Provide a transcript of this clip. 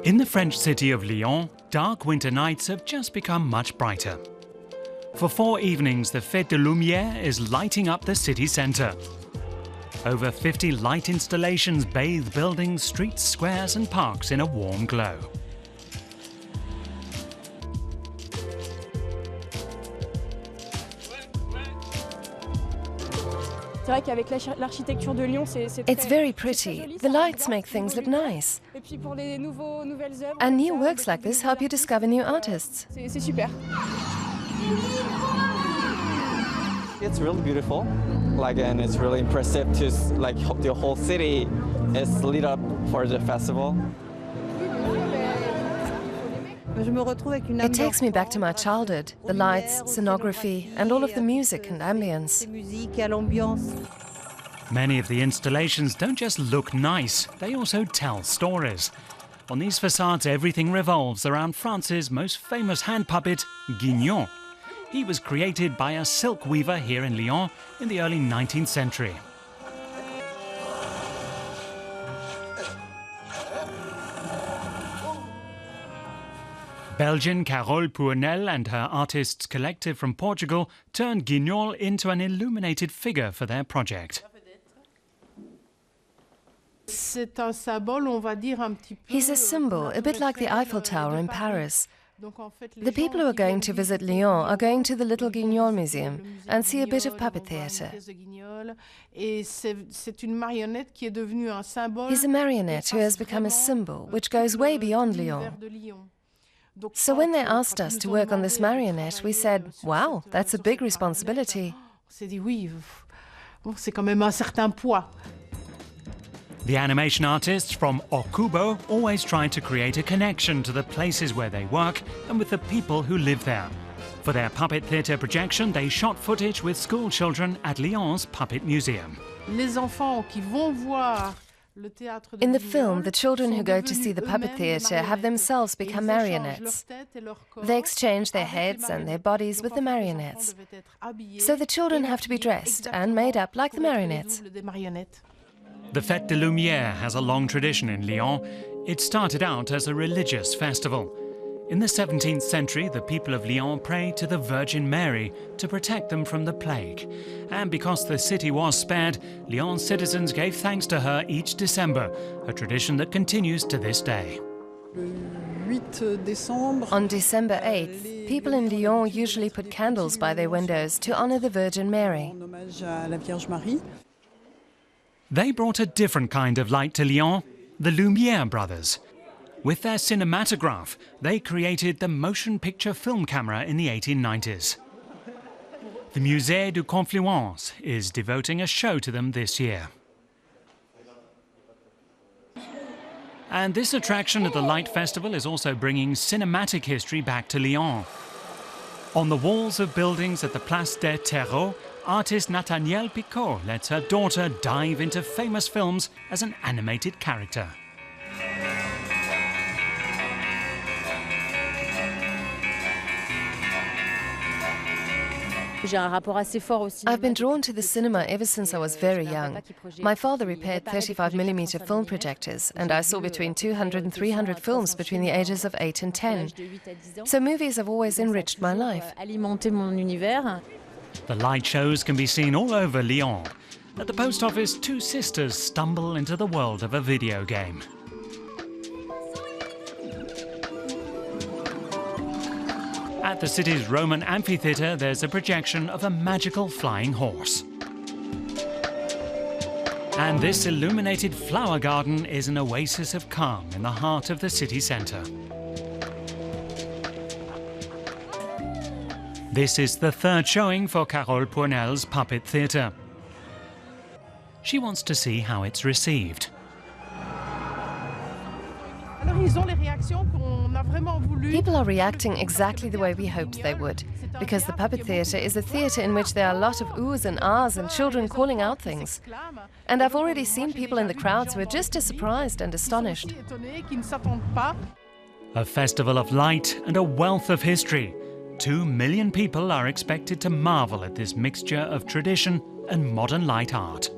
In the French city of Lyon, dark winter nights have just become much brighter. For 4 evenings, the Fête de Lumiéres is lighting up the city centre. Over 50 light installations bathe buildings, streets, squares and parks in a warm glow. It's very pretty. The lights make things look nice. And new works like this help you discover new artists. It's really beautiful, and it's really impressive to the whole city is lit up for the festival. It takes me back to my childhood, the lights, scenography, and all of the music and ambience. Many of the installations don't just look nice, they also tell stories. On these facades, everything revolves around France's most famous hand puppet, Guignon. He was created by a silk weaver here in Lyon in the early 19th century. Belgian Carole Pournel and her artists collective from Portugal turned Guignol into an illuminated figure for their project. He's a symbol, a bit like the Eiffel Tower in Paris. The people who are going to visit Lyon are going to the Little Guignol Museum and see a bit of puppet theatre. He's a marionette who has become a symbol which goes way beyond Lyon. So when they asked us to work on this marionette, we said, wow, that's a big responsibility. The animation artists from Okubo always try to create a connection to the places where they work and with the people who live there. For their puppet theatre projection, they shot footage with school children at Lyon's Puppet Museum. In the film, the children who go to see the puppet theatre have themselves become marionettes. They exchange their heads and their bodies with the marionettes. So the children have to be dressed and made up like the marionettes. The Fête de Lumières has a long tradition in Lyon. It started out as a religious festival. In the 17th century, the people of Lyon prayed to the Virgin Mary to protect them from the plague. And because the city was spared, Lyon's citizens gave thanks to her each December, a tradition that continues to this day. On December 8th, people in Lyon usually put candles by their windows to honor the Virgin Mary. They brought a different kind of light to Lyon, the Lumière brothers. With their cinematograph, they created the motion picture film camera in the 1890s. The Musée du Confluence is devoting a show to them this year. And this attraction at the Light Festival is also bringing cinematic history back to Lyon. On the walls of buildings at the Place des Terreaux, artist Nathanielle Picot lets her daughter dive into famous films as an animated character. I've been drawn to the cinema ever since I was very young. My father repaired 35mm film projectors, and I saw between 200 and 300 films between the ages of 8 and 10. So movies have always enriched my life. The light shows can be seen all over Lyon. At the post office, 2 sisters stumble into the world of a video game. At the city's Roman amphitheatre, there's a projection of a magical flying horse. And this illuminated flower garden is an oasis of calm in the heart of the city centre. This is the 3rd showing for Carole Pournel's Puppet Theatre. She wants to see how it's received. People are reacting exactly the way we hoped they would, because the puppet theatre is a theatre in which there are a lot of oohs and ahs and children calling out things. And I've already seen people in the crowds who are just as surprised and astonished. A festival of light and a wealth of history. 2 million people are expected to marvel at this mixture of tradition and modern light art.